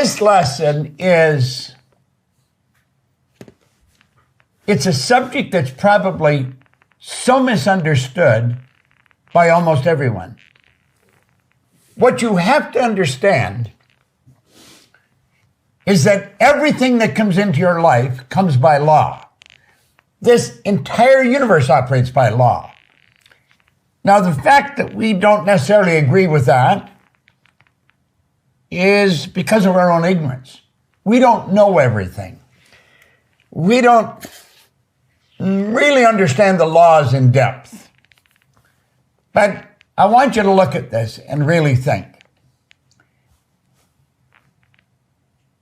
This lesson it's a subject that's probably so misunderstood by almost everyone. What you have to understand is that everything that comes into your life comes by law. This entire universe operates by law. Now, the fact that we don't necessarily agree with that is because of our own ignorance. We don't know everything. We don't really understand the laws in depth. But I want you to look at this and really think.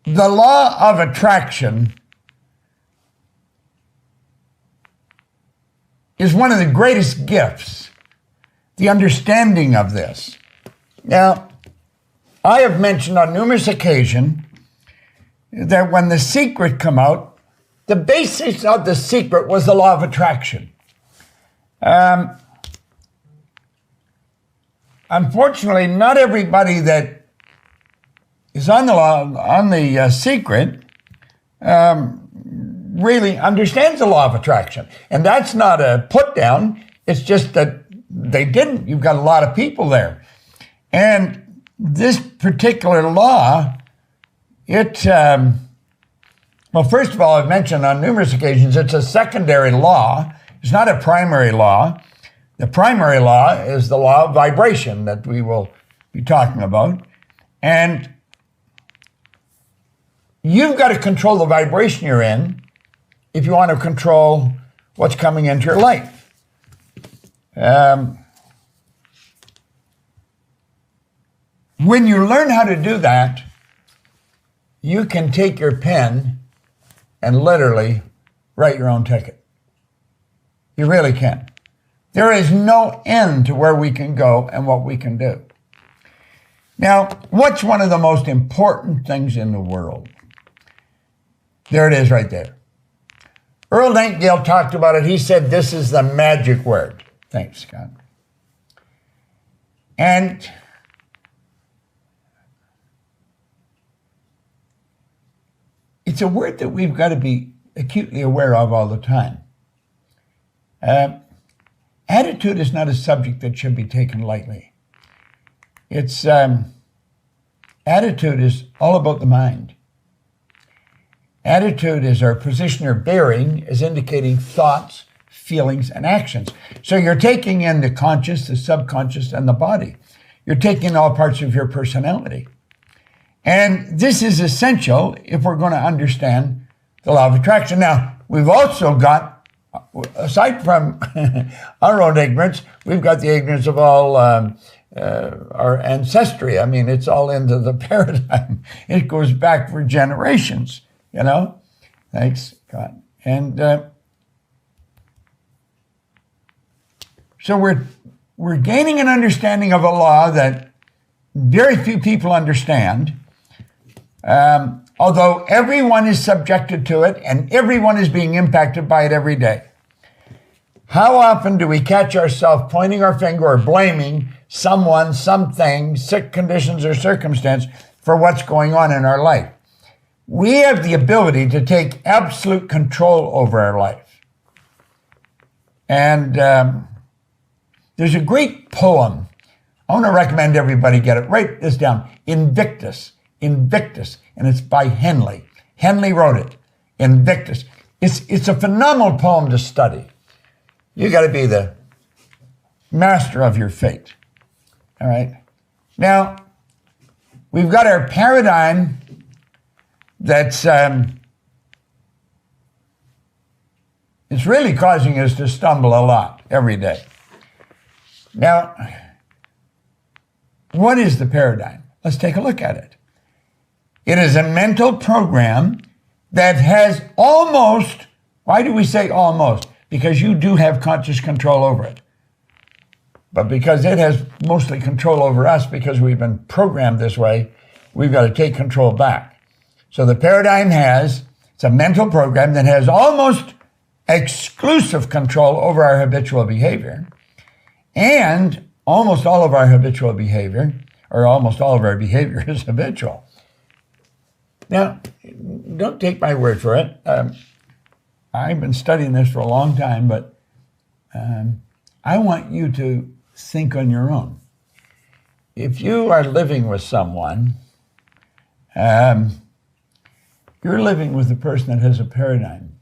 The law of attraction is one of the greatest gifts, the understanding of this. Now, I have mentioned on numerous occasions that when The Secret came out, the basis of The Secret was the law of attraction. Unfortunately, not everybody that is on the Secret really understands the law of attraction. And that's not a put down. It's just that they didn't. You've got a lot of people there. And this particular law, well, first of all, I've mentioned on numerous occasions, it's a secondary law. It's not a primary law. The primary law is the law of vibration that we will be talking about. And you've got to control the vibration you're in if you want to control what's coming into your life. When you learn how to do that, you can take your pen and literally write your own ticket. You really can. There is no end to where we can go and what we can do. Now, what's one of the most important things in the world? There it is right there. Earl Nightingale talked about it. He said, this is the magic word. Thanks, Scott. And it's a word that we've got to be acutely aware of all the time. Attitude is not a subject that should be taken lightly. It's attitude is all about the mind. Attitude is our position or bearing as indicating thoughts, feelings, and actions. So you're taking in the conscious, the subconscious, and the body. You're taking all parts of your personality. And this is essential if we're going to understand the law of attraction. Now, we've also got, aside from our own ignorance, we've got the ignorance of all our ancestry. I mean, it's all into the paradigm. It goes back for generations, you know? Thanks, God. And so we're gaining an understanding of a law that very few people understand. Although everyone is subjected to it and everyone is being impacted by it every day. How often do we catch ourselves pointing our finger or blaming someone, something, sick conditions or circumstance for what's going on in our life? We have the ability to take absolute control over our life. And there's a great poem. I want to recommend everybody get it. Write this down. Invictus, and it's by Henley. Henley wrote it, Invictus. It's a phenomenal poem to study. You got to be the master of your fate. All right. Now, we've got our paradigm that's it's really causing us to stumble a lot every day. Now, what is the paradigm? Let's take a look at it. It is a mental program that has almost, why do we say almost? Because you do have conscious control over it. But because it has mostly control over us because we've been programmed this way, we've got to take control back. So the paradigm it's a mental program that has almost exclusive control over our habitual behavior. And almost all of our habitual behavior, or almost all of our behavior is habitual. Now, don't take my word for it. I've been studying this for a long time, but I want you to think on your own. If you are living with someone, you're living with a person that has a paradigm,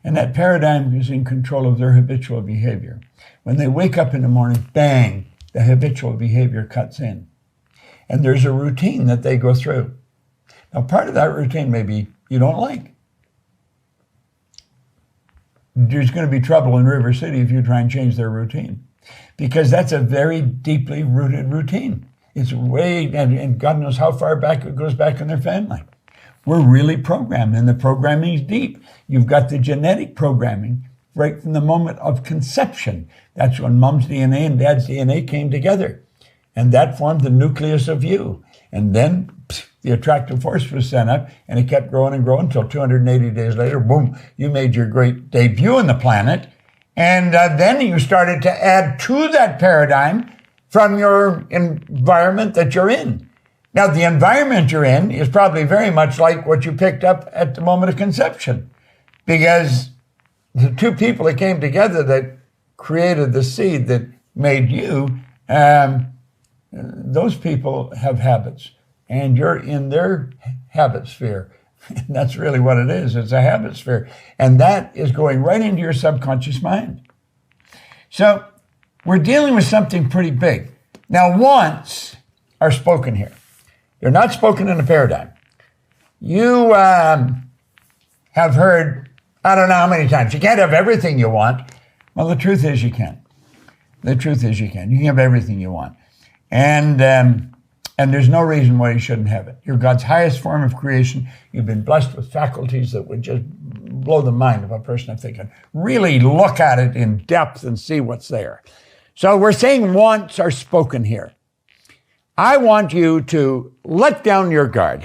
and that paradigm is in control of their habitual behavior. When they wake up in the morning, bang, the habitual behavior cuts in. And there's a routine that they go through. Now, part of that routine maybe you don't like. There's going to be trouble in River City if you try and change their routine, because that's a very deeply rooted routine. It's way, and God knows how far back it goes back in their family. We're really programmed, and the programming is deep. You've got the genetic programming right from the moment of conception. That's when mom's DNA and dad's DNA came together, and that formed the nucleus of you. And then the attractive force was sent up, and it kept growing and growing until 280 days later, boom, you made your great debut on the planet. And then you started to add to that paradigm from your environment that you're in. Now, the environment you're in is probably very much like what you picked up at the moment of conception, because the two people that came together that created the seed that made you, those people have habits, and you're in their habit sphere. And that's really what it is. It's a habit sphere. And that is going right into your subconscious mind. So we're dealing with something pretty big. Now, wants are spoken here. They're not spoken in a paradigm. You have heard, I don't know how many times, you can't have everything you want. Well, the truth is you can. The truth is you can. You can have everything you want. And there's no reason why you shouldn't have it. You're God's highest form of creation. You've been blessed with faculties that would just blow the mind of a person if they can really look at it in depth and see what's there. So we're saying wants are spoken here. I want you to let down your guard.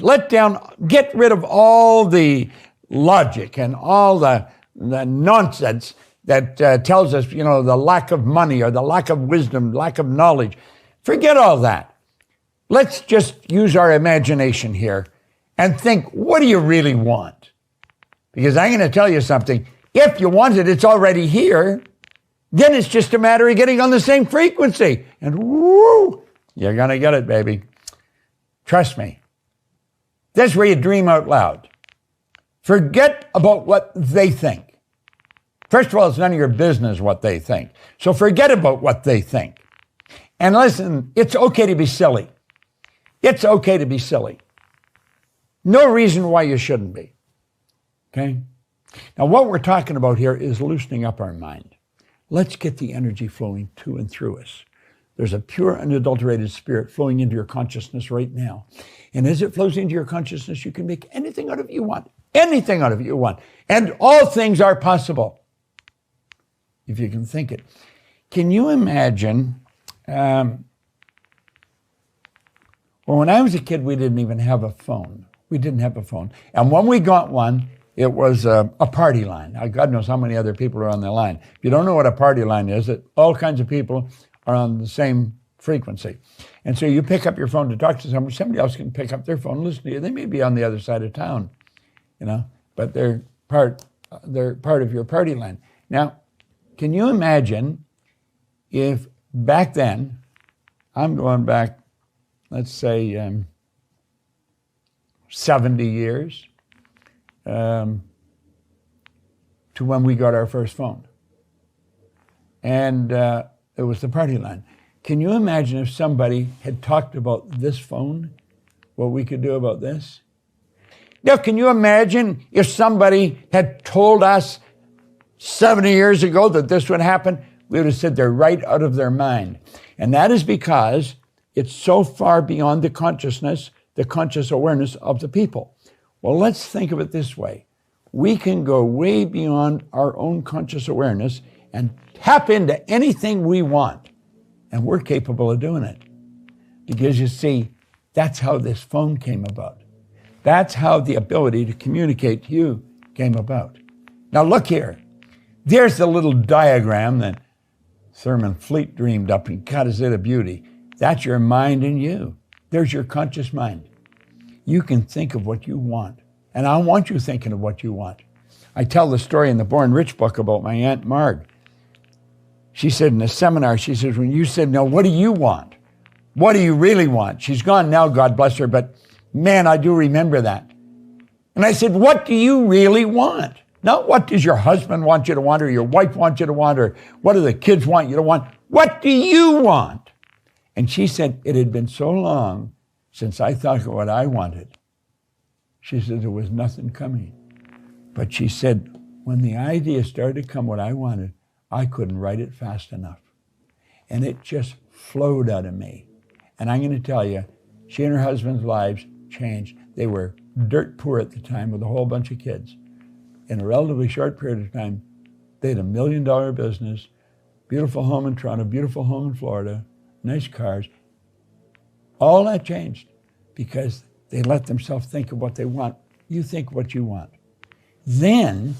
Get rid of all the logic and all the nonsense that tells us, the lack of money or the lack of wisdom, lack of knowledge. Forget all that. Let's just use our imagination here and think, what do you really want? Because I'm going to tell you something. If you want it, it's already here. Then it's just a matter of getting on the same frequency. And woo, you're going to get it, baby. Trust me. That's where you dream out loud. Forget about what they think. First of all, it's none of your business what they think. So forget about what they think. And listen, it's okay to be silly. It's okay to be silly. No reason why you shouldn't be. Okay? Now, what we're talking about here is loosening up our mind. Let's get the energy flowing to and through us. There's a pure, unadulterated spirit flowing into your consciousness right now. And as it flows into your consciousness, you can make anything out of it you want. Anything out of it you want. And all things are possible, if you can think it. Can you imagine... Well, when I was a kid, we didn't even have a phone. We didn't have a phone. And when we got one, it was a party line. Now, God knows how many other people are on the line. If you don't know what a party line is, all kinds of people are on the same frequency. And so you pick up your phone to talk to someone. Somebody else can pick up their phone and listen to you. They may be on the other side of town, but they're part of your party line. Now, can you imagine if back then, I'm going back, let's say 70 years to when we got our first phone. And it was the party line. Can you imagine if somebody had talked about this phone, what we could do about this? Now, can you imagine if somebody had told us 70 years ago that this would happen? We would have said they're right out of their mind. And that is because it's so far beyond the consciousness, the conscious awareness of the people. Well, let's think of it this way. We can go way beyond our own conscious awareness and tap into anything we want. And we're capable of doing it. Because you see, that's how this phone came about. That's how the ability to communicate to you came about. Now look here. There's the little diagram that Thurman Fleet dreamed up, and God, is it a beauty. That's your mind and you. There's your conscious mind. You can think of what you want And I don't want you thinking of what you want. I tell the story in the Born Rich book about my Aunt Marg. She said in a seminar, she says, when you said, now what do you want? What do you really want? She's gone now, God bless her, but man, I do remember that. And I said, what do you really want? Not what does your husband want you to want, or your wife want you to want, or what do the kids want you to want? What do you want? And she said, it had been so long since I thought of what I wanted. She said, there was nothing coming. But she said, when the idea started to come what I wanted, I couldn't write it fast enough. And it just flowed out of me. And I'm going to tell you, she and her husband's lives changed. They were dirt poor at the time with a whole bunch of kids. In a relatively short period of time, they had $1 million business, beautiful home in Toronto, beautiful home in Florida, nice cars. All that changed because they let themselves think of what they want. You think what you want. Then,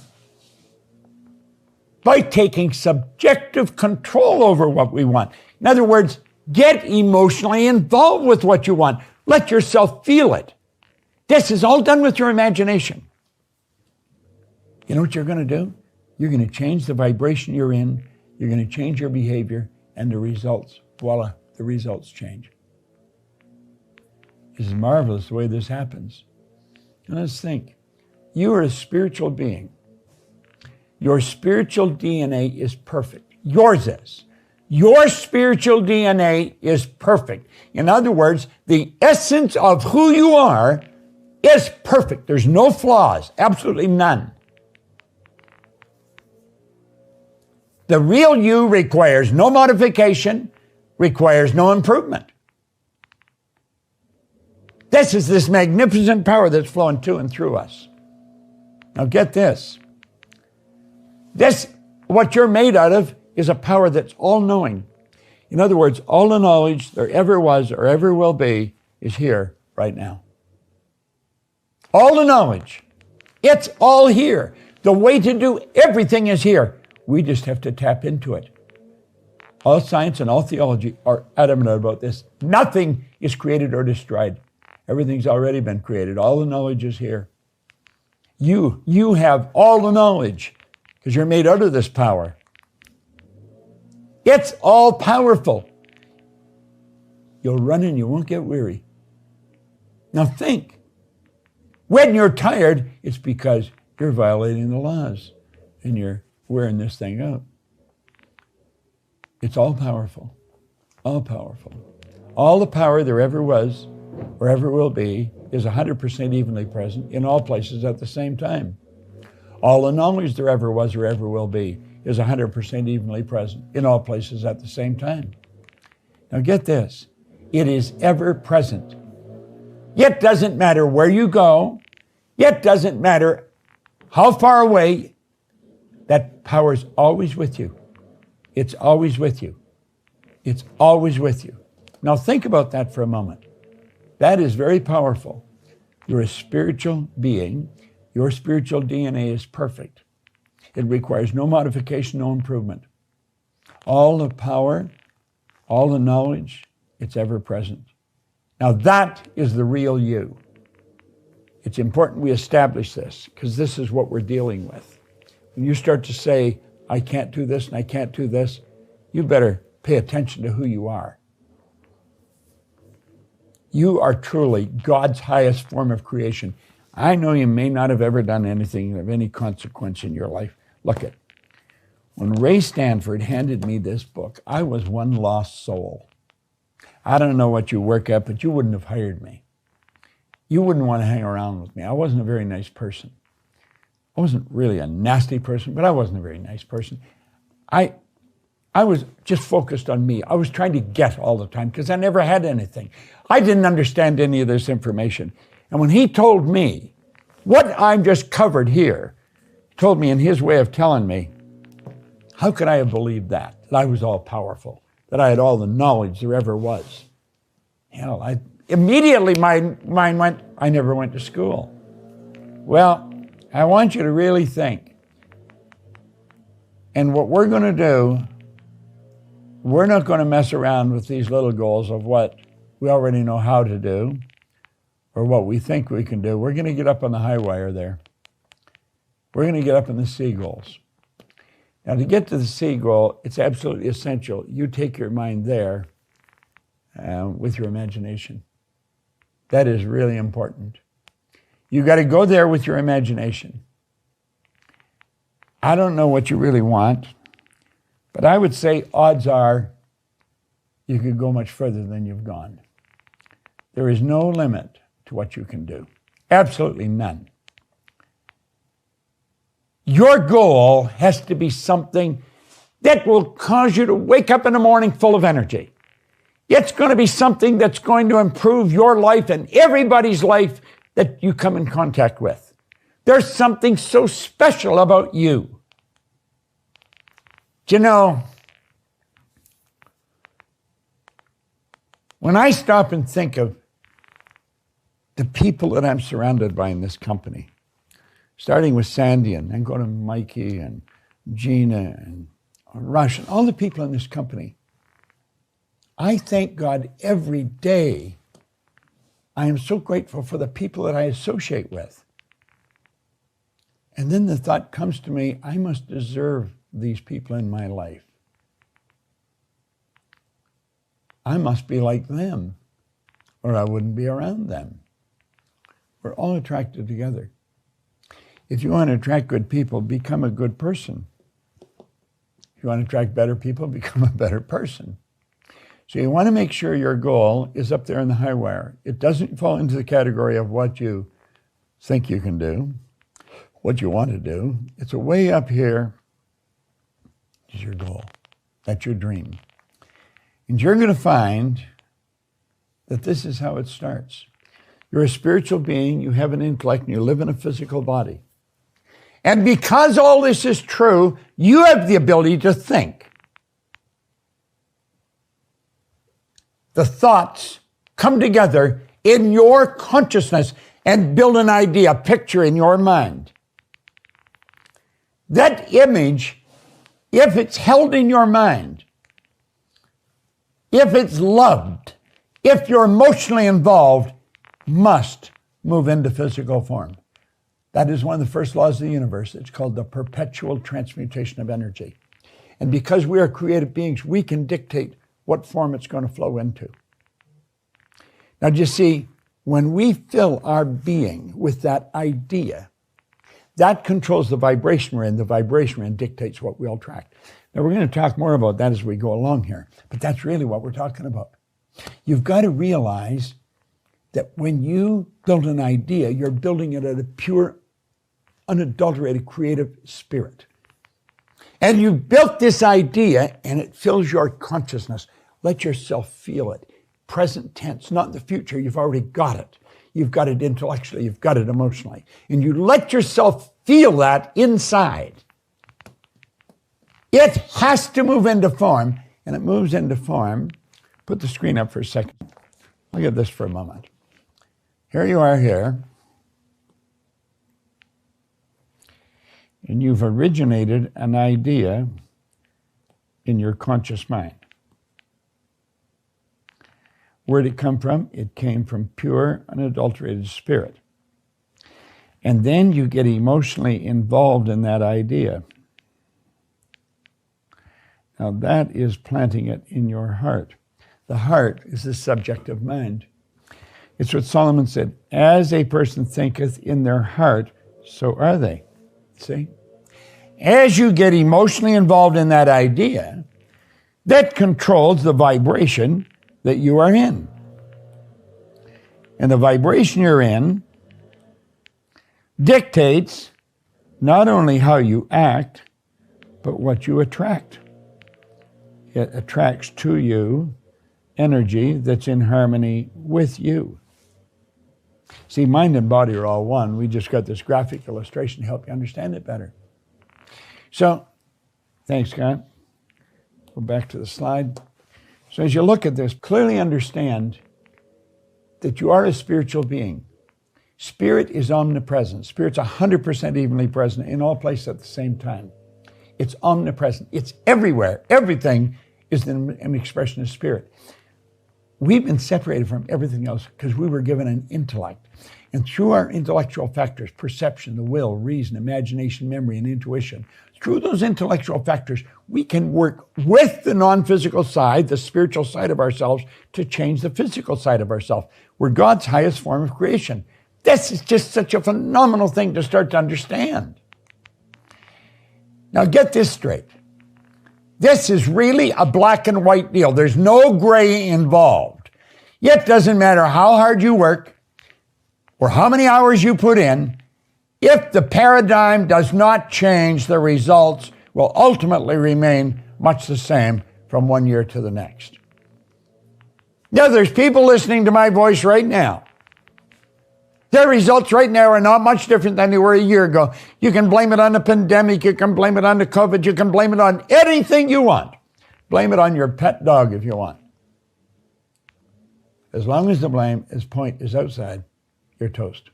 by taking subjective control over what we want. In other words, get emotionally involved with what you want. Let yourself feel it. This is all done with your imagination. You know what you're going to do? You're going to change the vibration you're in. You're going to change your behavior, and the results, voila, the results change. This is marvelous the way this happens. And let's think. You are a spiritual being. Your spiritual DNA is perfect. Yours is. Your spiritual DNA is perfect. In other words, the essence of who you are is perfect. There's no flaws, absolutely none. The real you requires no modification, requires no improvement. This is this magnificent power that's flowing to and through us. Now get this. This, what you're made out of, is a power that's all-knowing. In other words, all the knowledge there ever was or ever will be is here right now. All the knowledge. It's all here. The way to do everything is here. We just have to tap into it. All science and all theology are adamant about this. Nothing is created or destroyed. Everything's already been created. All the knowledge is here. You have all the knowledge because you're made out of this power. It's all powerful. You'll run and you won't get weary. Now think. When you're tired, it's because you're violating the laws and you're wearing this thing out. It's all powerful. All powerful. All the power there ever was or ever will be is 100% evenly present in all places at the same time. All the knowledge there ever was or ever will be is 100% evenly present in all places at the same time. Now get this. It is ever present. It doesn't matter where you go. It doesn't matter how far away. That power is always with you. It's always with you. It's always with you. Now think about that for a moment. That is very powerful. You're a spiritual being. Your spiritual DNA is perfect. It requires no modification, no improvement. All the power, all the knowledge, it's ever present. Now that is the real you. It's important we establish this because this is what we're dealing with. When you start to say, I can't do this and I can't do this, you better pay attention to who you are. You are truly God's highest form of creation. I know you may not have ever done anything of any consequence in your life. Look at, when Ray Stanford handed me this book, I was one lost soul. I don't know what you work at, but you wouldn't have hired me. You wouldn't want to hang around with me. I wasn't a very nice person. I wasn't really a nasty person, but I wasn't a very nice person. I was just focused on me. I was trying to get all the time because I never had anything. I didn't understand any of this information. And when he told me what I'm just covered here, told me in his way of telling me, how could I have believed that I was all powerful, that I had all the knowledge there ever was? Hell, immediately my mind went, I never went to school. Well, I want you to really think. And what we're going to do, we're not going to mess around with these little goals of what we already know how to do or what we think we can do, we're going to get up on the high wire there. We're going to get up in the seagulls. Now, to get to the seagull, it's absolutely essential you take your mind there with your imagination. That is really important. You got to go there with your imagination. I don't know what you really want, but I would say odds are you could go much further than you've gone. There is no limit to what you can do. Absolutely none. Your goal has to be something that will cause you to wake up in the morning full of energy. It's going to be something that's going to improve your life and everybody's life that you come in contact with. There's something so special about you. Do you know, when I stop and think of the people that I'm surrounded by in this company, starting with Sandy and then go to Mikey and Gina and Rush and all the people in this company, I thank God every day. I am so grateful for the people that I associate with. And then the thought comes to me, I must deserve these people in my life. I must be like them, or I wouldn't be around them. We're all attracted together. If you want to attract good people, become a good person. If you want to attract better people, become a better person. So you want to make sure your goal is up there in the high wire. It doesn't fall into the category of what you think you can do, what you want to do. It's a way up here is your goal. That's your dream. And you're going to find that this is how it starts. You're a spiritual being, you have an intellect, and you live in a physical body. And because all this is true, you have the ability to think. The thoughts come together in your consciousness and build an idea, a picture in your mind. That image, if it's held in your mind, if it's loved, if you're emotionally involved, must move into physical form. That is one of the first laws of the universe. It's called the perpetual transmutation of energy. And because we are creative beings, we can dictate what form it's going to flow into. Now, do you see, when we fill our being with that idea, that controls the vibration we're in. The vibration we're in dictates what we'll attract. Now, we're going to talk more about that as we go along here, but that's really what we're talking about. You've got to realize that when you build an idea, you're building it at a pure, unadulterated, creative spirit. And you built this idea, and it fills your consciousness. Let yourself feel it. Present tense, not in the future. You've already got it. You've got it intellectually. You've got it emotionally. And you let yourself feel that inside. It has to move into form, and it moves into form. Put the screen up for a second. Look at this for a moment. Here you are here. And you've originated an idea in your conscious mind. Where did it come from? It came from pure, unadulterated spirit. And then you get emotionally involved in that idea. Now that is planting it in your heart. The heart is the subjective mind. It's what Solomon said, as a person thinketh in their heart, so are they. See? As you get emotionally involved in that idea, that controls the vibration that you are in. And the vibration you're in dictates not only how you act, but what you attract. It attracts to you energy that's in harmony with you. See, mind and body are all one. We just got this graphic illustration to help you understand it better. So, thanks, Scott. Go back to the slide. So as you look at this, clearly understand that you are a spiritual being. Spirit is omnipresent. Spirit's 100% evenly present in all places at the same time. It's omnipresent. It's everywhere. Everything is an expression of spirit. We've been separated from everything else because we were given an intellect. And through our intellectual factors, perception, the will, reason, imagination, memory, and intuition, through those intellectual factors, we can work with the non-physical side, the spiritual side of ourselves, to change the physical side of ourselves. We're God's highest form of creation. This is just such a phenomenal thing to start to understand. Now get this straight. This is really a black and white deal. There's no gray involved. It doesn't matter how hard you work or how many hours you put in. If the paradigm does not change, the results will ultimately remain much the same from one year to the next. Now, there's people listening to my voice right now. Their results right now are not much different than they were a year ago. You can blame it on the pandemic. You can blame it on the COVID. You can blame it on anything you want. Blame it on your pet dog if you want. As long as the blame point is outside, you're toast.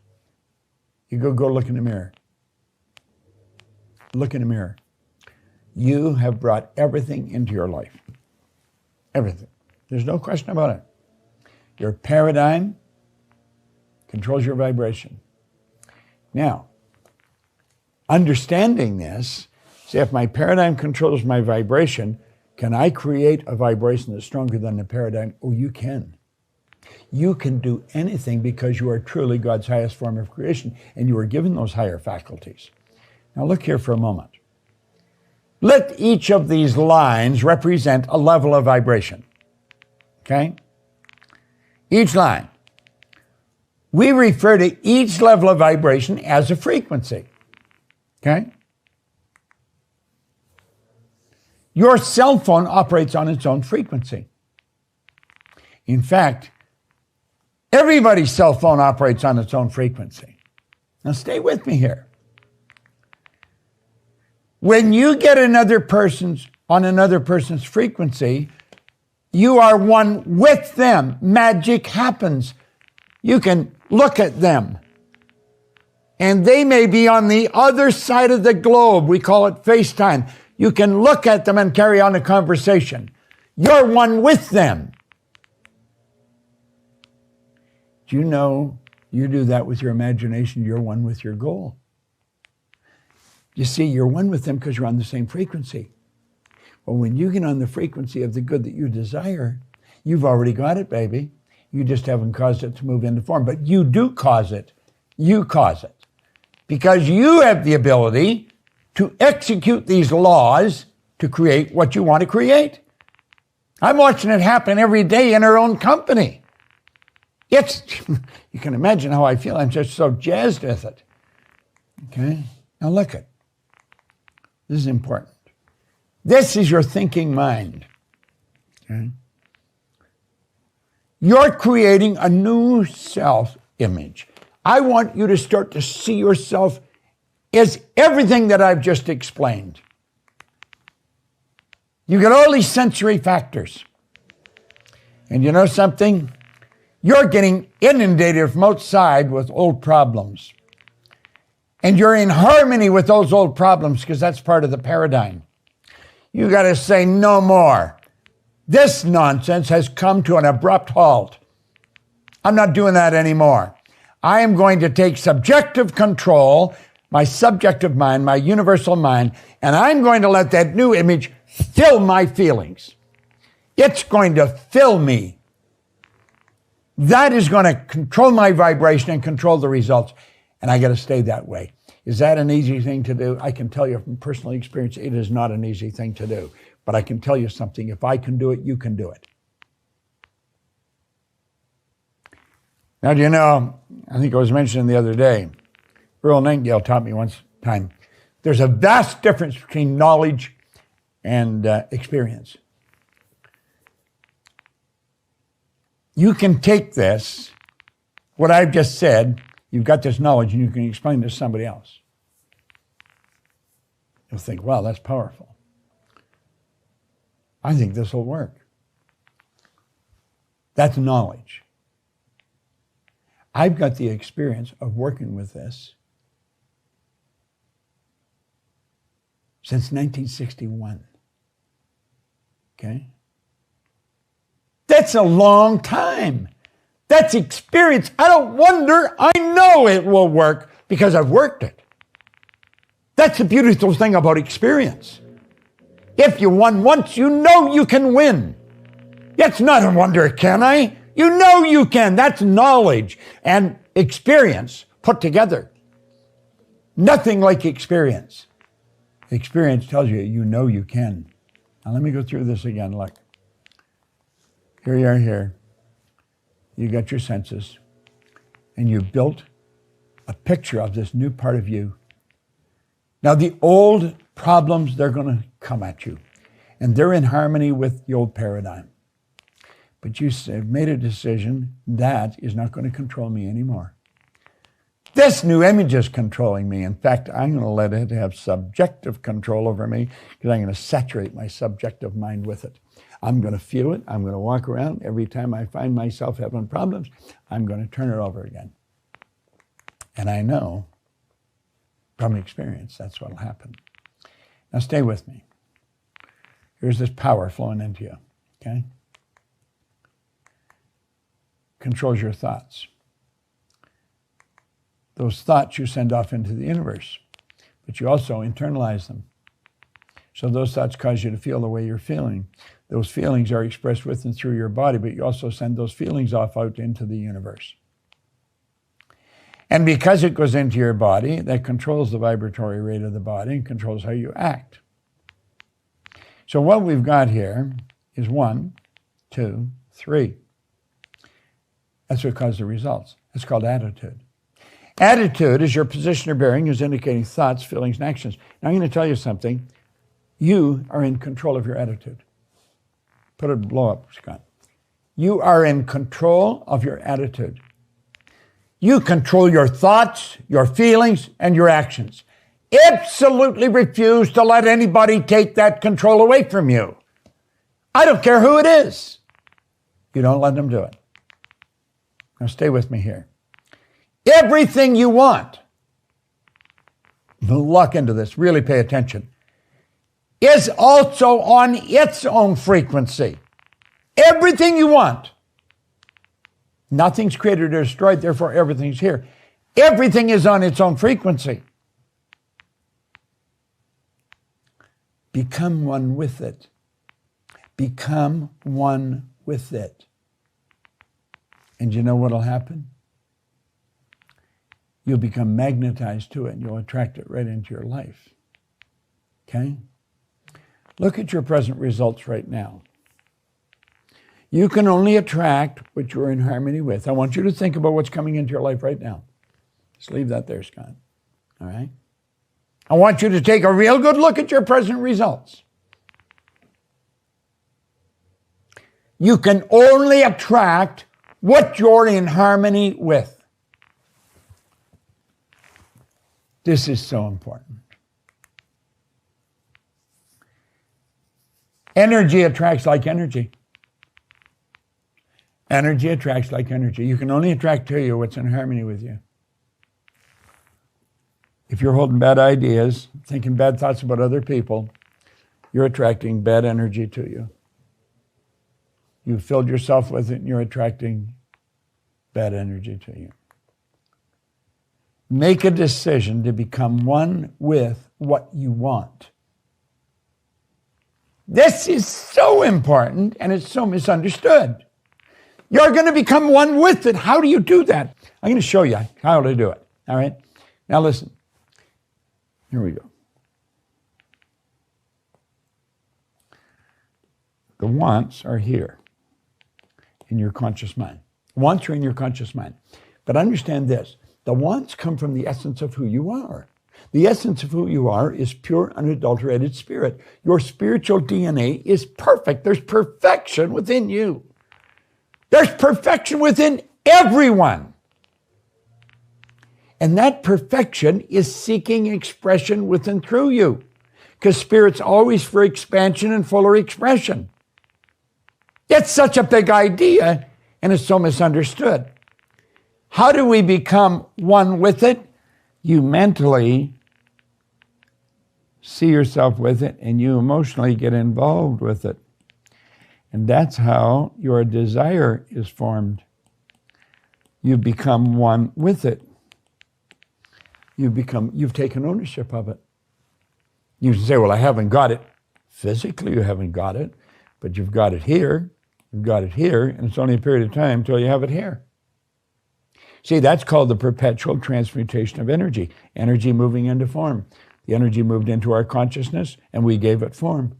You go look in the mirror. Look in the mirror. You have brought everything into your life. Everything. There's no question about it. Your paradigm controls your vibration. Now, understanding this, say if my paradigm controls my vibration, can I create a vibration that's stronger than the paradigm? Oh, you can. You can do anything because you are truly God's highest form of creation and you are given those higher faculties. Now look here for a moment. Let each of these lines represent a level of vibration. Okay? Each line. We refer to each level of vibration as a frequency. Okay? Your cell phone operates on its own frequency. In fact, everybody's cell phone operates on its own frequency. Now stay with me here. When you get on another person's frequency, you are one with them. Magic happens. You can look at them. And they may be on the other side of the globe. We call it FaceTime. You can look at them and carry on a conversation. You're one with them. Do you know you do that with your imagination? You're one with your goal. You see, you're one with them because you're on the same frequency. Well, when you get on the frequency of the good that you desire, you've already got it, baby. You just haven't caused it to move into form. But you do cause it. You cause it. Because you have the ability to execute these laws to create what you want to create. I'm watching it happen every day in our own company. You can imagine how I feel. I'm just so jazzed with it. Okay? Now look at. This is important. This is your thinking mind. Okay? You're creating a new self-image. I want you to start to see yourself as everything that I've just explained. You get all these sensory factors. And you know something? You're getting inundated from outside with old problems. And you're in harmony with those old problems because that's part of the paradigm. You got to say no more. This nonsense has come to an abrupt halt. I'm not doing that anymore. I am going to take subjective control, my subjective mind, my universal mind, and I'm going to let that new image fill my feelings. It's going to fill me. That is going to control my vibration and control the results. And I got to stay that way. Is that an easy thing to do? I can tell you from personal experience, it is not an easy thing to do. But I can tell you something. If I can do it, you can do it. Now, do you know, I think I was mentioning the other day, Earl Nightingale taught me once time, there's a vast difference between knowledge and experience. You can take this, what I've just said, you've got this knowledge and you can explain it to somebody else. You'll think, wow, that's powerful. I think this will work. That's knowledge. I've got the experience of working with this since 1961. Okay? That's a long time. That's experience. I don't wonder. I know it will work because I've worked it. That's the beautiful thing about experience. If you won once, you know you can win. It's not a wonder, can I? You know you can. That's knowledge and experience put together. Nothing like experience. Experience tells you, you know you can. Now let me go through this again. Look. Here you are here. You got your senses. And you built a picture of this new part of you. Now the old problems, they're going to come at you. And they're in harmony with the old paradigm. But you made a decision that is not going to control me anymore. This new image is controlling me. In fact, I'm going to let it have subjective control over me because I'm going to saturate my subjective mind with it. I'm going to feel it. I'm going to walk around. Every time I find myself having problems, I'm going to turn it over again. And I know from experience that's what will happen. Now stay with me. Here's this power flowing into you, okay? Controls your thoughts. Those thoughts you send off into the universe, but you also internalize them. So those thoughts cause you to feel the way you're feeling. Those feelings are expressed with and through your body, but you also send those feelings off out into the universe. And because it goes into your body, that controls the vibratory rate of the body and controls how you act. So what we've got here is 1, 2, 3. That's what causes the results. It's called attitude. Attitude is your position or bearing, is indicating thoughts, feelings, and actions. Now I'm going to tell you something. You are in control of your attitude. Put a blow up, Scott. You are in control of your attitude. You control your thoughts, your feelings, and your actions. Absolutely refuse to let anybody take that control away from you. I don't care who it is. You don't let them do it. Now stay with me here. Everything you want, lock into this, really pay attention, is also on its own frequency. Everything you want. Nothing's created or destroyed, therefore everything's here. Everything is on its own frequency. Become one with it. Become one with it. And you know what will happen? You'll become magnetized to it and you'll attract it right into your life. Okay? Look at your present results right now. You can only attract what you're in harmony with. I want you to think about what's coming into your life right now. Just leave that there, Scott. All right? I want you to take a real good look at your present results. You can only attract what you're in harmony with. This is so important. Energy attracts like energy. Energy attracts like energy. You can only attract to you what's in harmony with you. If you're holding bad ideas, thinking bad thoughts about other people, you're attracting bad energy to you. You've filled yourself with it and you're attracting bad energy to you. Make a decision to become one with what you want. This is so important and it's so misunderstood. You're going to become one with it. How do you do that? I'm going to show you how to do it. All right? Now listen. Here we go. The wants are here in your conscious mind. Wants are in your conscious mind. But understand this. The wants come from the essence of who you are. The essence of who you are is pure, unadulterated spirit. Your spiritual DNA is perfect. There's perfection within you. There's perfection within everyone. And that perfection is seeking expression within through you. Because spirit's always for expansion and fuller expression. It's such a big idea, and it's so misunderstood. How do we become one with it? You mentally see yourself with it, and you emotionally get involved with it. And that's how your desire is formed. You become one with it. You've taken ownership of it. You can say, well, I haven't got it. Physically, you haven't got it, but you've got it here, you've got it here, and it's only a period of time until you have it here. See, that's called the perpetual transmutation of energy. Energy moving into form. The energy moved into our consciousness, and we gave it form.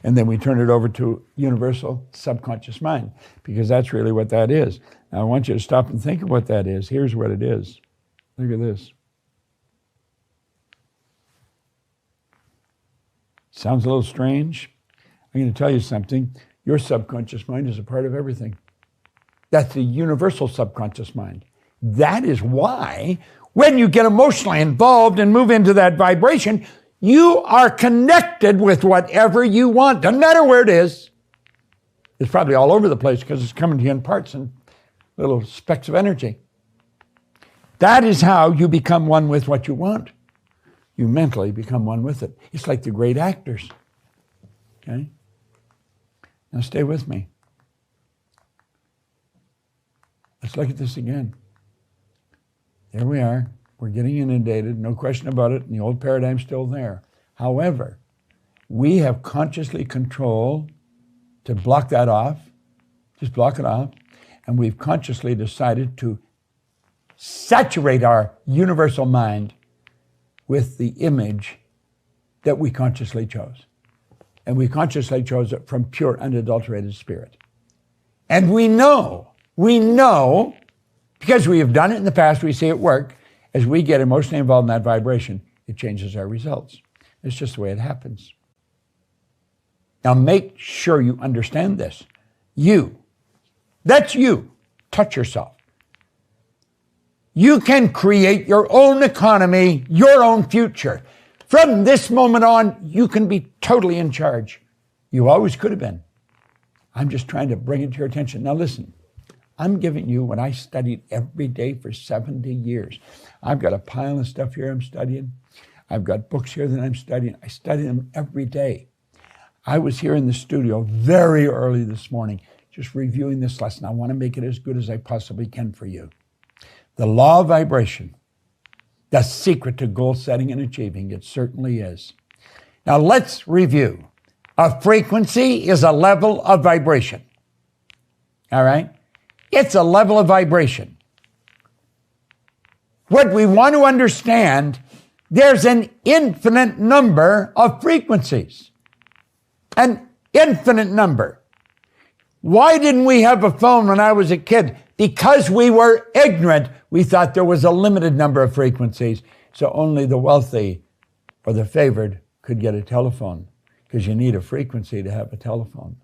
And then we turn it over to universal subconscious mind, because that's really what that is. Now, I want you to stop and think of what that is. Here's what it is. Look at this. Sounds a little strange. I'm going to tell you something. Your subconscious mind is a part of everything. That's the universal subconscious mind. That is why when you get emotionally involved and move into that vibration, you are connected with whatever you want. Doesn't matter where it is. It's probably all over the place because it's coming to you in parts and little specks of energy. That is how you become one with what you want. You mentally become one with it. It's like the great actors. Okay? Now stay with me. Let's look at this again. There we are. We're getting inundated, no question about it, and the old paradigm's still there. However, we have consciously control to block that off, just block it off, and we've consciously decided to saturate our universal mind with the image that we consciously chose. And we consciously chose it from pure, unadulterated spirit. And we know, because we have done it in the past, we see it work, as we get emotionally involved in that vibration, it changes our results. It's just the way it happens. Now make sure you understand this. That's you. Touch yourself. You can create your own economy, your own future. From this moment on, you can be totally in charge. You always could have been. I'm just trying to bring it to your attention. Now listen, I'm giving you what I studied every day for 70 years. I've got a pile of stuff here I'm studying. I've got books here that I'm studying. I study them every day. I was here in the studio very early this morning, just reviewing this lesson. I want to make it as good as I possibly can for you. The law of vibration, the secret to goal setting and achieving, it certainly is. Now let's review. A frequency is a level of vibration. All right? It's a level of vibration. What we want to understand, there's an infinite number of frequencies. An infinite number. Why didn't we have a phone when I was a kid? Because we were ignorant. We thought there was a limited number of frequencies, so only the wealthy or the favored could get a telephone, because you need a frequency to have a telephone.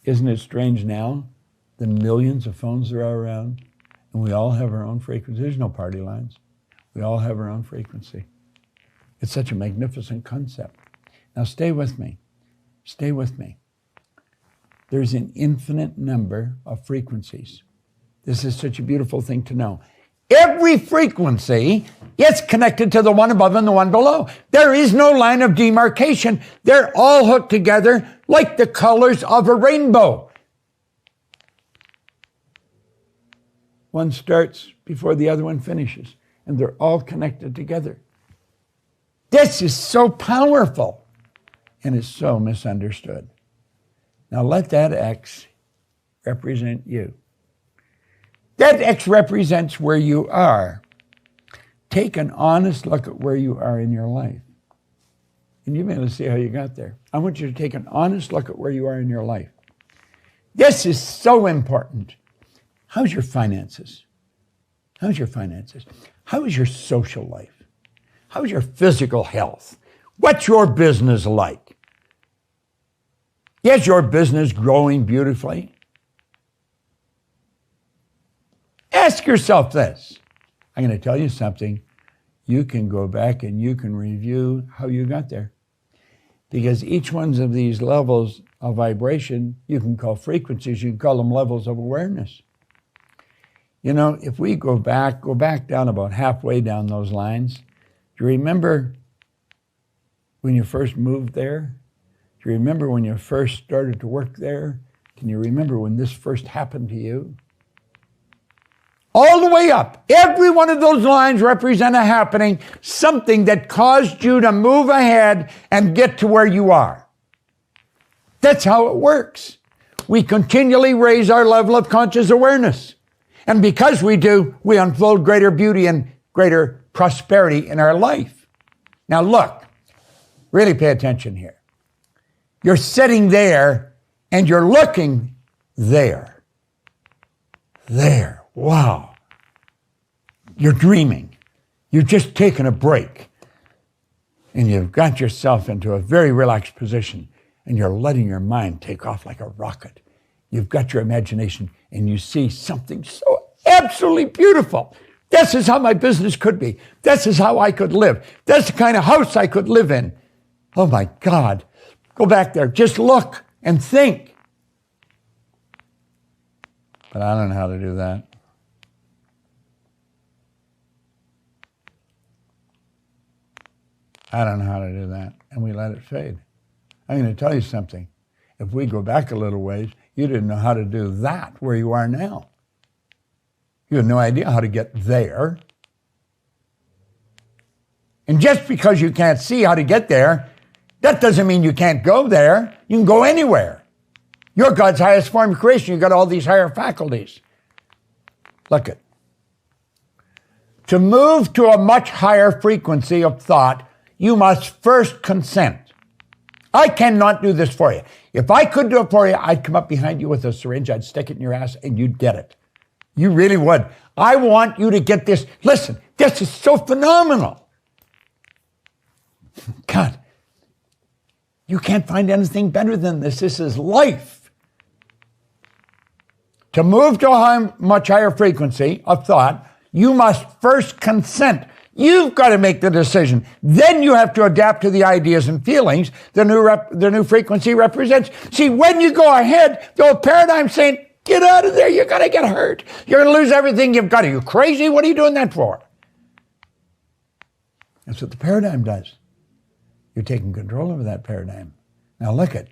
Isn't it strange now, the millions of phones there are around, and we all have our own frequency? There's no party lines. We all have our own frequency. It's such a magnificent concept. Now stay with me. Stay with me. There's an infinite number of frequencies. This is such a beautiful thing to know. Every frequency is connected to the one above and the one below. There is no line of demarcation. They're all hooked together like the colors of a rainbow. One starts before the other one finishes, and they're all connected together. This is so powerful, and it's so misunderstood. Now let that X represent you. That X represents where you are. Take an honest look at where you are in your life. And you may be able to see how you got there. I want you to take an honest look at where you are in your life. This is so important. How's your finances? How's your finances? How is your social life? How's your physical health? What's your business like? Is your business growing beautifully? Ask yourself this. I'm going to tell you something. You can go back and you can review how you got there. Because each one of these levels of vibration, you can call frequencies, you can call them levels of awareness. You know, if we go back down about halfway down those lines, do you remember when you first moved there? Do you remember when you first started to work there? Can you remember when this first happened to you? All the way up, every one of those lines represent a happening, something that caused you to move ahead and get to where you are. That's how it works. We continually raise our level of conscious awareness. And because we do, we unfold greater beauty and greater prosperity in our life. Now look, really pay attention here. You're sitting there and you're looking there. There. Wow. You're dreaming. You've just taken a break. And you've got yourself into a very relaxed position. And you're letting your mind take off like a rocket. You've got your imagination and you see something so absolutely beautiful. This is how my business could be. This is how I could live. That's the kind of house I could live in. Oh my God. Go back there. Just look and think. But I don't know how to do that. I don't know how to do that. And we let it fade. I'm going to tell you something. If we go back a little ways, you didn't know how to do that where you are now. You had no idea how to get there. And just because you can't see how to get there, that doesn't mean you can't go there. You can go anywhere. You're God's highest form of creation. You've got all these higher faculties. Look it. To move to a much higher frequency of thought, you must first consent. I cannot do this for you. If I could do it for you, I'd come up behind you with a syringe, I'd stick it in your ass, and you'd get it. You really would. I want you to get this. Listen, this is so phenomenal. God, you can't find anything better than this. This is life. To move to a much higher frequency of thought, you must first consent. You've got to make the decision. Then you have to adapt to the ideas and feelings the new frequency represents. See, when you go ahead, the old paradigm's saying, get out of there, you're going to get hurt. You're going to lose everything you've got. Are you crazy? What are you doing that for? That's what the paradigm does. You're taking control over that paradigm. Now look at,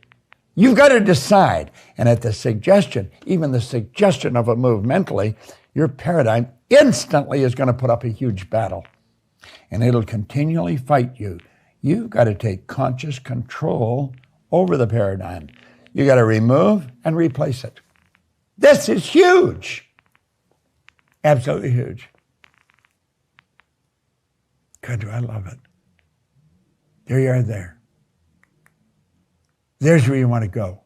you've got to decide. And at the suggestion, even the suggestion of a move mentally, your paradigm instantly is going to put up a huge battle. And it'll continually fight you. You've got to take conscious control over the paradigm. You've got to remove and replace it. This is huge. Absolutely huge. God, do I love it. There you are there. There's where you want to go.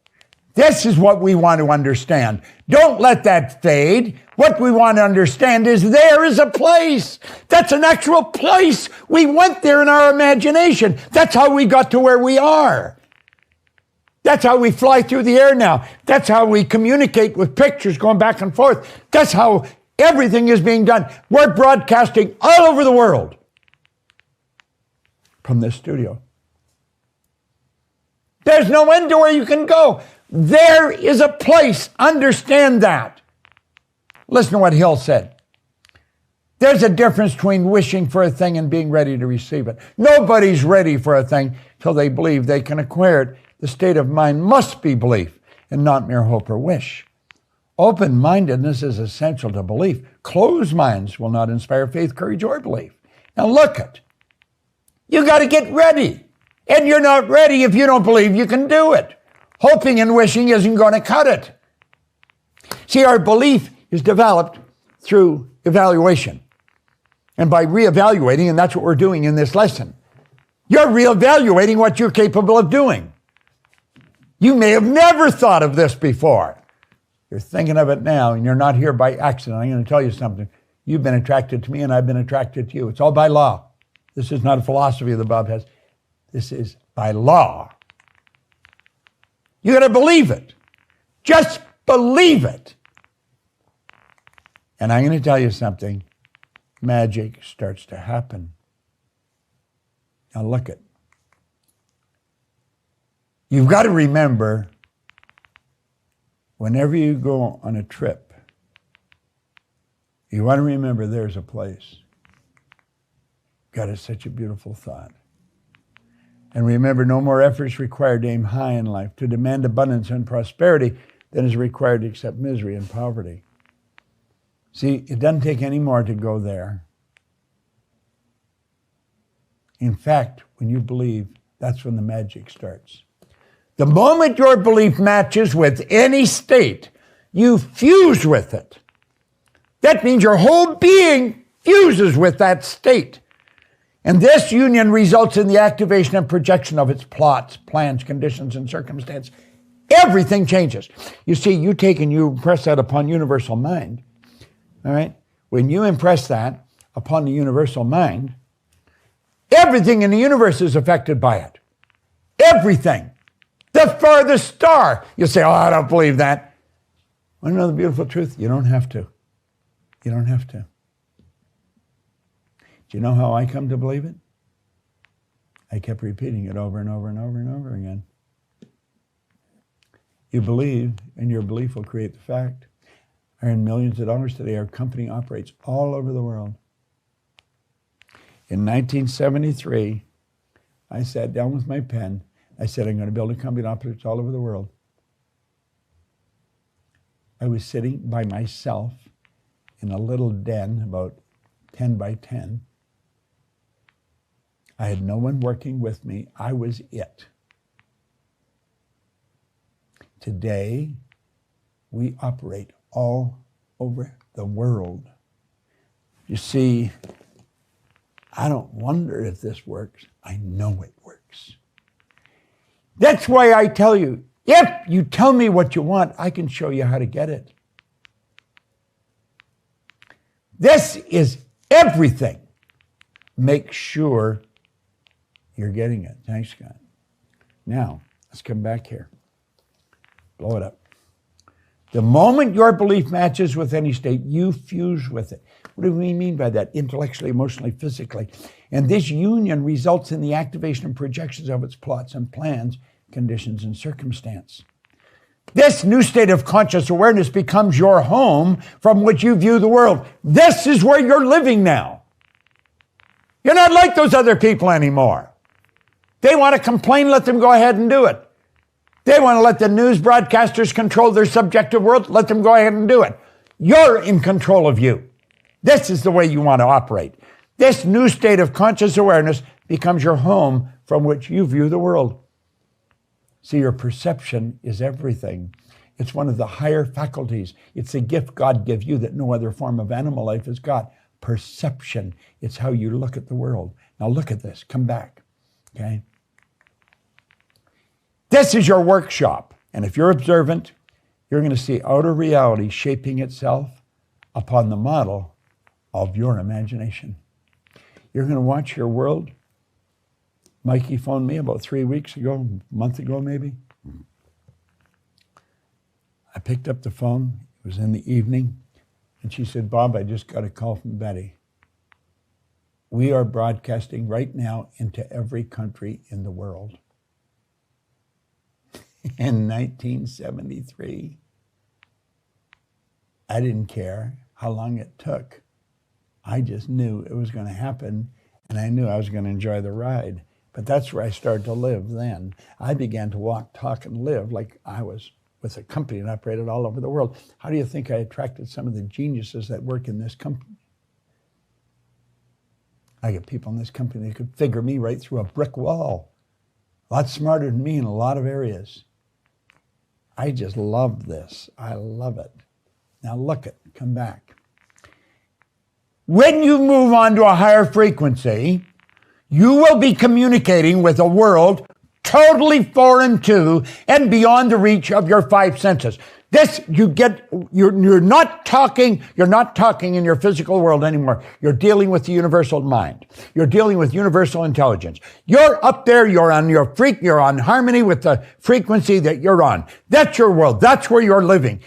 This is what we want to understand. Don't let that fade. What we want to understand is there is a place. That's an actual place. We went there in our imagination. That's how we got to where we are. That's how we fly through the air now. That's how we communicate with pictures going back and forth. That's how everything is being done. We're broadcasting all over the world from this studio. There's no end to where you can go. There is a place. Understand that. Listen to what Hill said. There's a difference between wishing for a thing and being ready to receive it. Nobody's ready for a thing till they believe they can acquire it. The state of mind must be belief and not mere hope or wish. Open-mindedness is essential to belief. Closed minds will not inspire faith, courage, or belief. Now look it. You got to get ready. And you're not ready if you don't believe you can do it. Hoping and wishing isn't going to cut it. See, our belief is developed through evaluation. And by reevaluating, and that's what we're doing in this lesson, you're reevaluating what you're capable of doing. You may have never thought of this before. You're thinking of it now, and you're not here by accident. I'm going to tell you something. You've been attracted to me, and I've been attracted to you. It's all by law. This is not a philosophy that Bob has. This is by law. You got to believe it. Just believe it. And I'm going to tell you something. Magic starts to happen. Now look it. You've got to remember, whenever you go on a trip, you want to remember there's a place. God, it's such a beautiful thought. And remember, no more efforts required to aim high in life, to demand abundance and prosperity than is required to accept misery and poverty. See, it doesn't take any more to go there. In fact, when you believe, that's when the magic starts. The moment your belief matches with any state, you fuse with it. That means your whole being fuses with that state. And this union results in the activation and projection of its plots, plans, conditions, and circumstances. Everything changes. You see, you take and you impress that upon universal mind. All right? When you impress that upon the universal mind, everything in the universe is affected by it. Everything. The farthest star. You say, oh, I don't believe that. Want to know the beautiful truth? You don't have to. You don't have to. Do you know how I come to believe it? I kept repeating it over and over and over and over again. You believe, and your belief will create the fact. I earn millions of dollars today. Our company operates all over the world. In 1973, I sat down with my pen. I said, I'm going to build a company that operates all over the world. I was sitting by myself in a little den about 10 by 10. I had no one working with me. I was it. Today, we operate all over the world. You see, I don't wonder if this works. I know it works. That's why I tell you, if you tell me what you want, I can show you how to get it. This is everything. Make sure you're getting it. Thanks, God. Now, let's come back here. Blow it up. The moment your belief matches with any state, you fuse with it. What do we mean by that? Intellectually, emotionally, physically. And this union results in the activation and projections of its plots and plans, conditions, and circumstance. This new state of conscious awareness becomes your home from which you view the world. This is where you're living now. You're not like those other people anymore. They want to complain, let them go ahead and do it. They want to let the news broadcasters control their subjective world, let them go ahead and do it. You're in control of you. This is the way you want to operate. This new state of conscious awareness becomes your home from which you view the world. See, your perception is everything. It's one of the higher faculties. It's a gift God gave you that no other form of animal life has got. Perception. It's how you look at the world. Now look at this. Come back. Okay? This is your workshop. And if you're observant, you're going to see outer reality shaping itself upon the model of your imagination. You're going to watch your world. Mikey phoned me about 3 weeks ago, a month ago maybe. I picked up the phone. It was in the evening. And she said, Bob, I just got a call from Betty. We are broadcasting right now into every country in the world. In 1973, I didn't care how long it took. I just knew it was going to happen, and I knew I was going to enjoy the ride. But that's where I started to live then. I began to walk, talk, and live like I was with a company and operated all over the world. How do you think I attracted some of the geniuses that work in this company? I get people in this company that could figure me right through a brick wall. A lot smarter than me in a lot of areas. I just love this. I love it. Now look it, come back. When you move on to a higher frequency, you will be communicating with a world totally foreign to and beyond the reach of your five senses. This, you're not talking in your physical world anymore. You're dealing with the universal mind. You're dealing with universal intelligence. You're up there, you're on harmony with the frequency that you're on. That's your world. That's where you're living.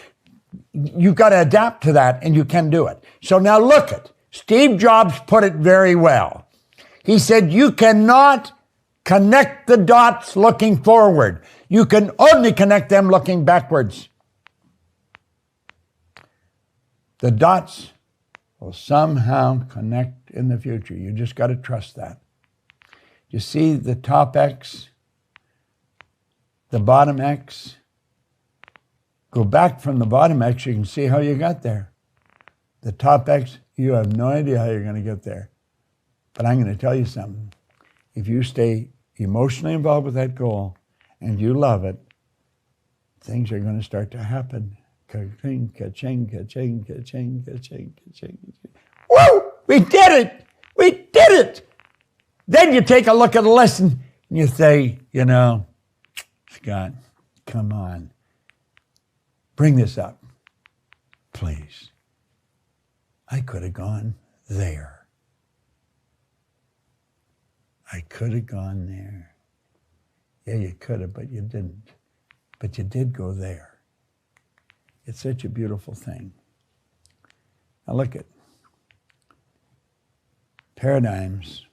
You've got to adapt to that, and you can do it. So now look at, Steve Jobs put it very well. He said, you cannot connect the dots looking forward. You can only connect them looking backwards. The dots will somehow connect in the future. You just got to trust that. You see the top X, the bottom X? Go back from the bottom X, you can see how you got there. The top X, you have no idea how you're going to get there. But I'm going to tell you something. If you stay emotionally involved with that goal and you love it, things are going to start to happen. Ka-ching, ka-ching, ka-ching, ka-ching, ka-ching, ka-ching. Woo! We did it! We did it! Then you take a look at the lesson and you say, you know, Scott, come on. Bring this up, please. I could have gone there. I could have gone there. Yeah, you could have, but you didn't. But you did go there. It's such a beautiful thing. Now look at paradigms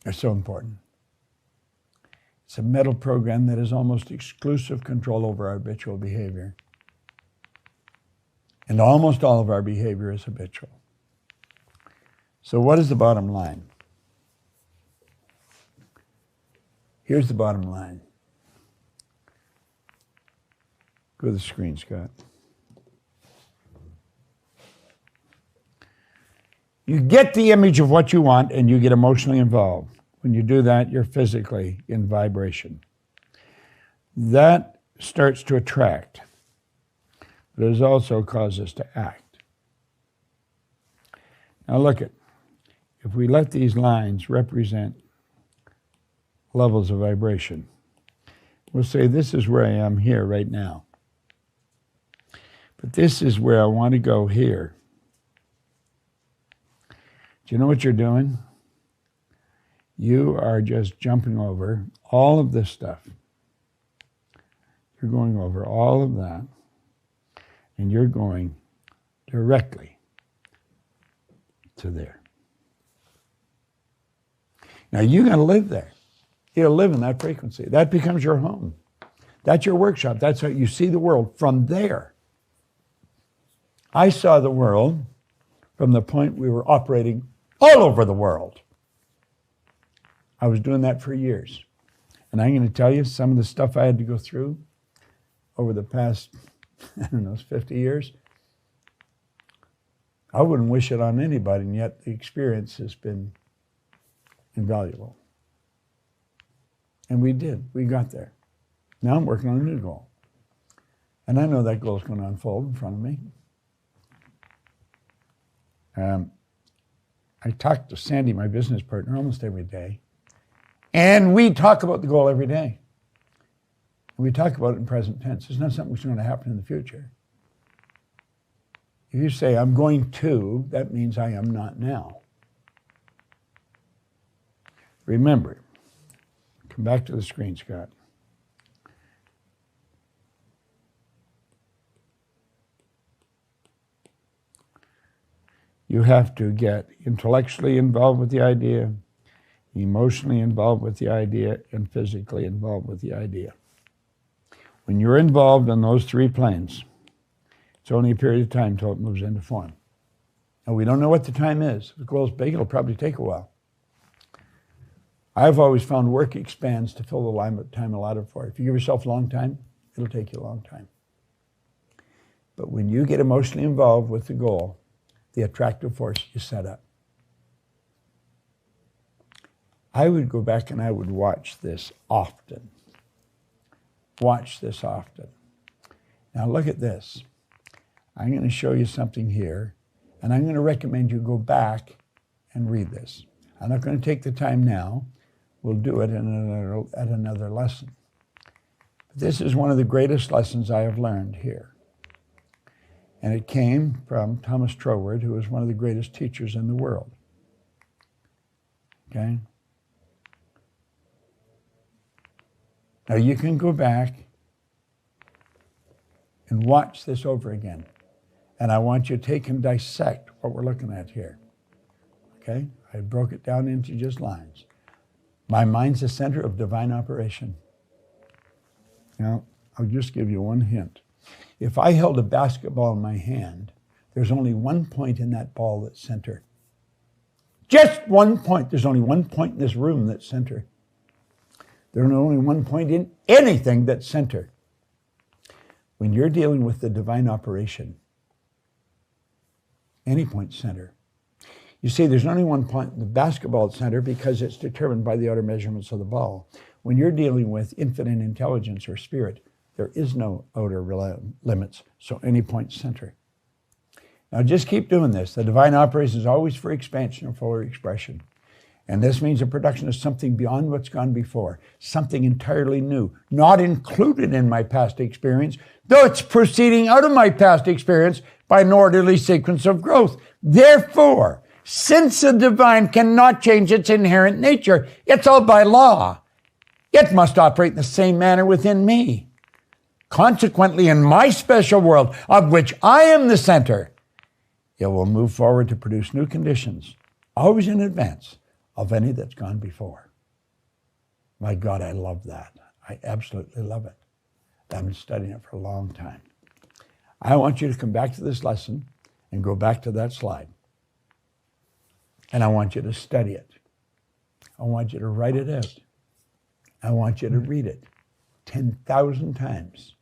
are so important. It's a mental program that has almost exclusive control over our habitual behavior. And almost all of our behavior is habitual. So what is the bottom line? Here's the bottom line. Go to the screen, Scott. You get the image of what you want and you get emotionally involved. When you do that, you're physically in vibration. That starts to attract, but it also causes us to act. Now look at, if we let these lines represent levels of vibration, we'll say this is where I am here right now. But this is where I want to go here. Do you know what you're doing? You are just jumping over all of this stuff. You're going over all of that, and you're going directly to there. Now, you're going to live there. You're going to live in that frequency. That becomes your home. That's your workshop. That's how you see the world from there. I saw the world from the point we were operating all over the world. I was doing that for years. And I'm going to tell you some of the stuff I had to go through over the past, 50 years. I wouldn't wish it on anybody, and yet the experience has been invaluable. And we did. We got there. Now I'm working on a new goal. And I know that goal is going to unfold in front of me. I talk to Sandy, my business partner, almost every day. And we talk about the goal every day. We talk about it in present tense. It's not something that's going to happen in the future. If you say, I'm going to, that means I am not now. Remember, come back to the screen, Scott. You have to get intellectually involved with the idea, emotionally involved with the idea, and physically involved with the idea. When you're involved in those three planes, it's only a period of time until it moves into form. And we don't know what the time is. If the goal's big, it'll probably take a while. I've always found work expands to fill the time allotted for it. If you give yourself a long time, it'll take you a long time. But when you get emotionally involved with the goal, the attractive force you set up. I would go back and I would watch this often. Watch this often. Now look at this. I'm going to show you something here, and I'm going to recommend you go back and read this. I'm not going to take the time now. We'll do it at another lesson. But this is one of the greatest lessons I have learned here. And it came from Thomas Troward, who was one of the greatest teachers in the world. Okay? Now you can go back and watch this over again. And I want you to take and dissect what we're looking at here. Okay? I broke it down into just lines. My mind's the center of divine operation. Now, I'll just give you one hint. If I held a basketball in my hand, there's only one point in that ball that's center. Just one point. There's only one point in this room that's center. There's only one point in anything that's center. When you're dealing with the divine operation, any point center. You see, there's only one point in the basketball center because it's determined by the outer measurements of the ball. When you're dealing with infinite intelligence or spirit, there is no outer limits, so any point center. Now just keep doing this. The divine operation is always for expansion or fuller expression. And this means a production of something beyond what's gone before, something entirely new, not included in my past experience, though it's proceeding out of my past experience by an orderly sequence of growth. Therefore, since the divine cannot change its inherent nature, it's all by law. It must operate in the same manner within me. Consequently, in my special world, of which I am the center, it will move forward to produce new conditions, always in advance of any that's gone before. My God, I love that. I absolutely love it. I've been studying it for a long time. I want you to come back to this lesson and go back to that slide. And I want you to study it. I want you to write it out. I want you to read it 10,000 times.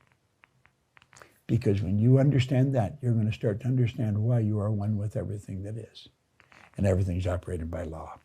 Because when you understand that, you're going to start to understand why you are one with everything that is. And everything's operated by law.